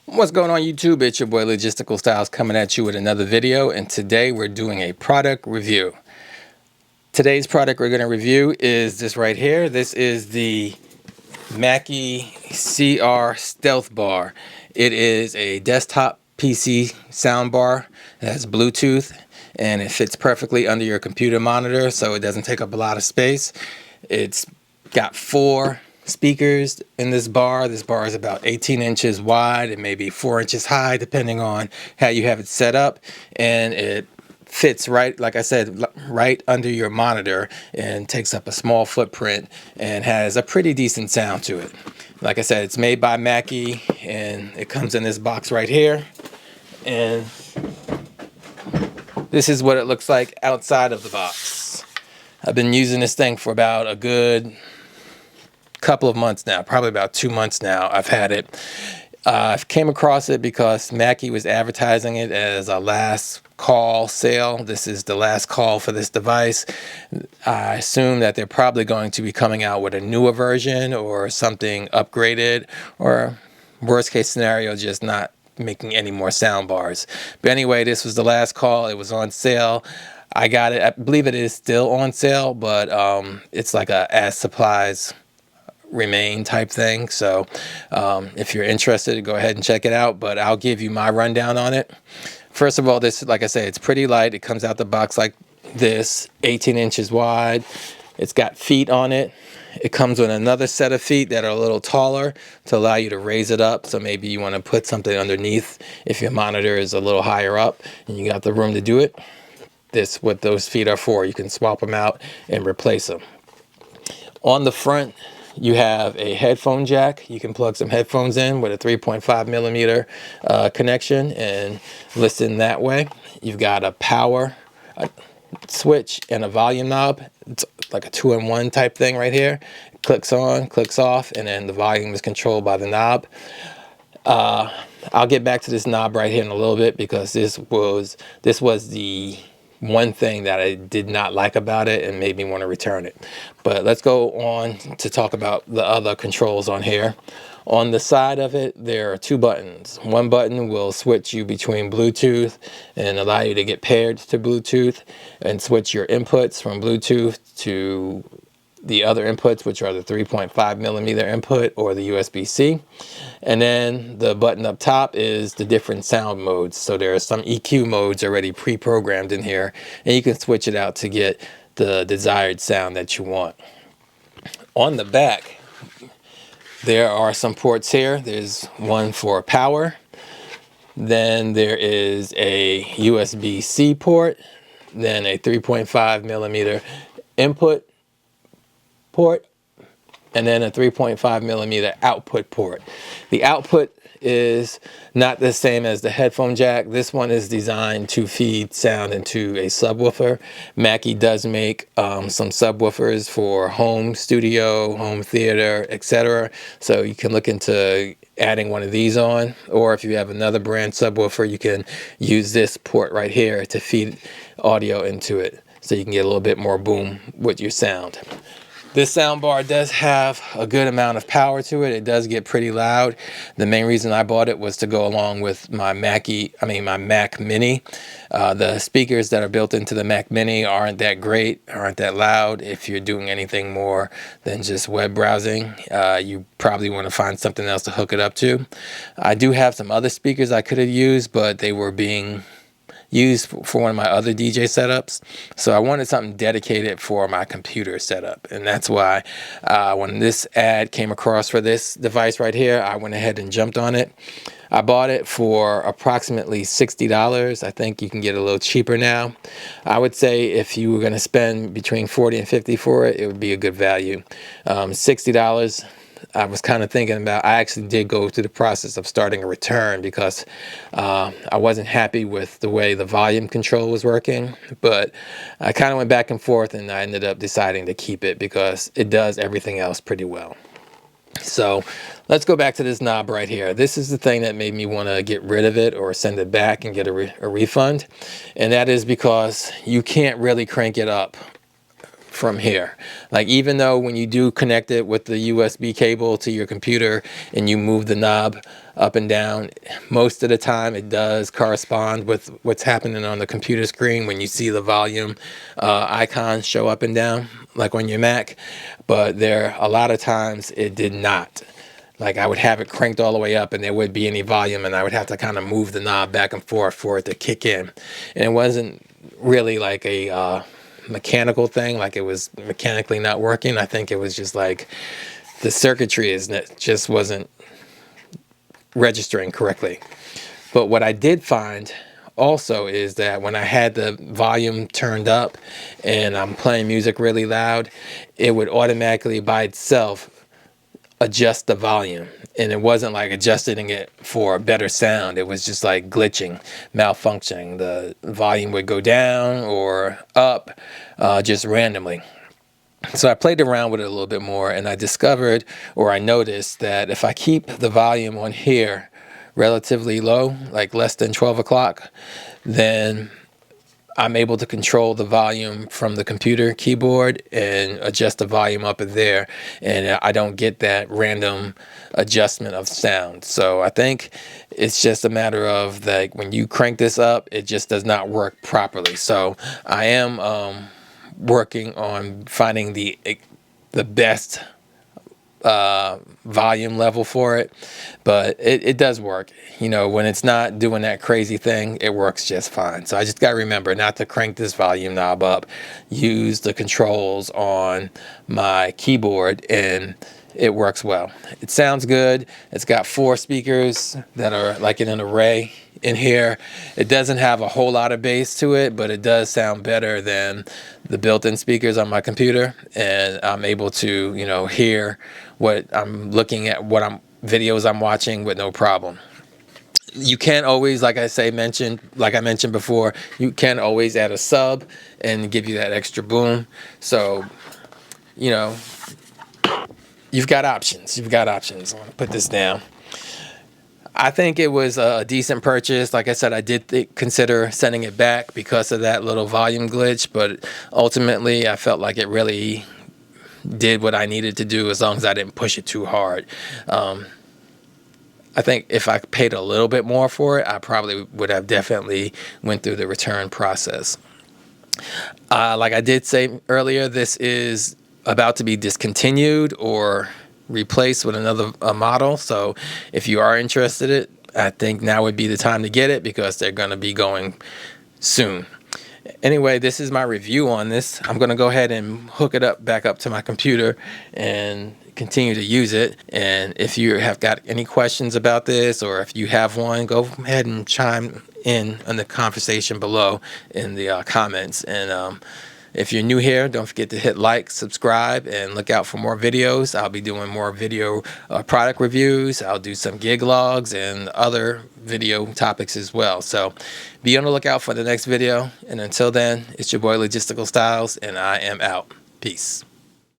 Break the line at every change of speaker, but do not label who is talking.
What's going on YouTube? It's your boy Logisticalstyles coming at you with another video, and today we're doing a product review. Today's product we're going to review is this right here. This is the Mackie CR Stealthbar. It is a desktop PC soundbar that has Bluetooth, and it fits perfectly under your computer monitor, so it doesn't take up a lot of space. It's got 4 speakers in this bar. This bar is about 18 inches wide and maybe 4 inches high, depending on how you have it set up, and it fits right, like I said, right under your monitor and takes up a small footprint and has a pretty decent sound to it. Like I said, it's made by Mackie, and it comes in this box right here, and this is what it looks like outside of the box. I've been using this thing for about a good couple of months now, probably about 2 months now. I've had it. I came across it because Mackie was advertising it as a last call sale. This is the last call for this device. I assume that they're probably going to be coming out with a newer version or something upgraded, or worst case scenario, just not making any more sound bars. But anyway, this was the last call. It was on sale. I got it. I believe it is still on sale, but it's like a as supplies remain type thing. So if you're interested, go ahead and check it out, but I'll give you my rundown on it. First of all, this, like I say, it's pretty light. It comes out the box like this, 18 inches wide. It's got feet on it. It comes with another set of feet that are a little taller to allow you to raise it up. So maybe you want to put something underneath if your monitor is a little higher up and you got the room to do it. This, what those feet are for. You can swap them out and replace them. On the front, you have a headphone jack. You can plug some headphones in with a 3.5 millimeter connection and listen that way. You've got a power switch and a volume knob. It's like a 2-in-1 type thing right here. It clicks on, clicks off, and then the volume is controlled by the knob. I'll get back to this knob right here in a little bit, because this was the one thing that I did not like about it and made me want to return it. But let's go on to talk about the other controls on here. On the side of it, there are 2 buttons. One button will switch you between Bluetooth and allow you to get paired to Bluetooth and switch your inputs from Bluetooth to the other inputs, which are the 3.5 millimeter input or the USB-C. And then the button up top is the different sound modes. So there are some EQ modes already pre-programmed in here, and you can switch it out to get the desired sound that you want. On the back, there are some ports here. There's one for power. Then there is a USB-C port, then a 3.5 millimeter input port, and then a 3.5 millimeter output port. The output is not the same as the headphone jack. This one is designed to feed sound into a subwoofer. Mackie does make some subwoofers for home studio, home theater, etc. So you can look into adding one of these on, or if you have another brand subwoofer, you can use this port right here to feed audio into it, so you can get a little bit more boom with your sound. This soundbar does have a good amount of power to it. It does get pretty loud. The main reason I bought it was to go along with my Mac Mini. The speakers that are built into the Mac Mini aren't that great, aren't that loud. If you're doing anything more than just web browsing, you probably want to find something else to hook it up to. I do have some other speakers I could have used, but they were being used for one of my other DJ setups, so I wanted something dedicated for my computer setup, and that's why when this ad came across for this device right here, I went ahead and jumped on it. I bought it for approximately $60. I think you can get it a little cheaper now. I would say if you were going to spend between $40 and $50 for it, it would be a good value. $60. I was kind of thinking about, I actually did go through the process of starting a return because I wasn't happy with the way the volume control was working, but I kind of went back and forth, and I ended up deciding to keep it because it does everything else pretty well. So let's go back to this knob right here. This is the thing that made me want to get rid of it or send it back and get a refund, and that is because you can't really crank it up from here. Like, even though when you do connect it with the USB cable to your computer and you move the knob up and down, most of the time it does correspond with what's happening on the computer screen when you see the volume icons show up and down, like on your Mac. But a lot of times it did not. Like, I would have it cranked all the way up and there wouldn't be any volume, and I would have to kind of move the knob back and forth for it to kick in. And it wasn't really like a mechanical thing, like it was mechanically not working. I think it was just like the circuitry just wasn't registering correctly. But what I did find also is that when I had the volume turned up and I'm playing music really loud, it would automatically by itself adjust the volume, and it wasn't like adjusting it for a better sound. It was just like glitching, malfunctioning. The volume would go down or up just randomly. So I played around with it a little bit more, and I discovered, or I noticed, that if I keep the volume on here relatively low, like less than 12 o'clock, then I'm able to control the volume from the computer keyboard and adjust the volume up in there, and I don't get that random adjustment of sound. So I think it's just a matter of, like, when you crank this up, it just does not work properly. So I am working on finding the best volume level for it, but it does work. You know, when it's not doing that crazy thing, it works just fine. So I just got to remember not to crank this volume knob up, use the controls on my keyboard, and it works well. It sounds good. It's got 4 speakers that are like in an array in here. It doesn't have a whole lot of bass to it, but it does sound better than the built-in speakers on my computer, and I'm able to, you know, hear what I'm looking at, videos I'm watching with no problem. You can't always, like I mentioned before, you can always add a sub and give you that extra boom. So, you know, you've got options. I'm gonna put this down. I think it was a decent purchase. Like I said, I did consider sending it back because of that little volume glitch, but ultimately I felt like it really did what I needed to do, as long as I didn't push it too hard. I think if I paid a little bit more for it, I probably would have definitely went through the return process. Like I did say earlier, this is about to be discontinued or replaced with another model. So if you are interested in it, I think now would be the time to get it, because they're going to be going soon. Anyway, this is my review on this. I'm going to go ahead and hook it back up to my computer and continue to use it. And if you have got any questions about this, or if you have one, go ahead and chime in on the conversation below in the comments. And if you're new here, don't forget to hit like, subscribe, and look out for more videos. I'll be doing more video product reviews. I'll do some gig logs and other video topics as well. So be on the lookout for the next video. And until then, it's your boy Logistical Styles, and I am out. Peace.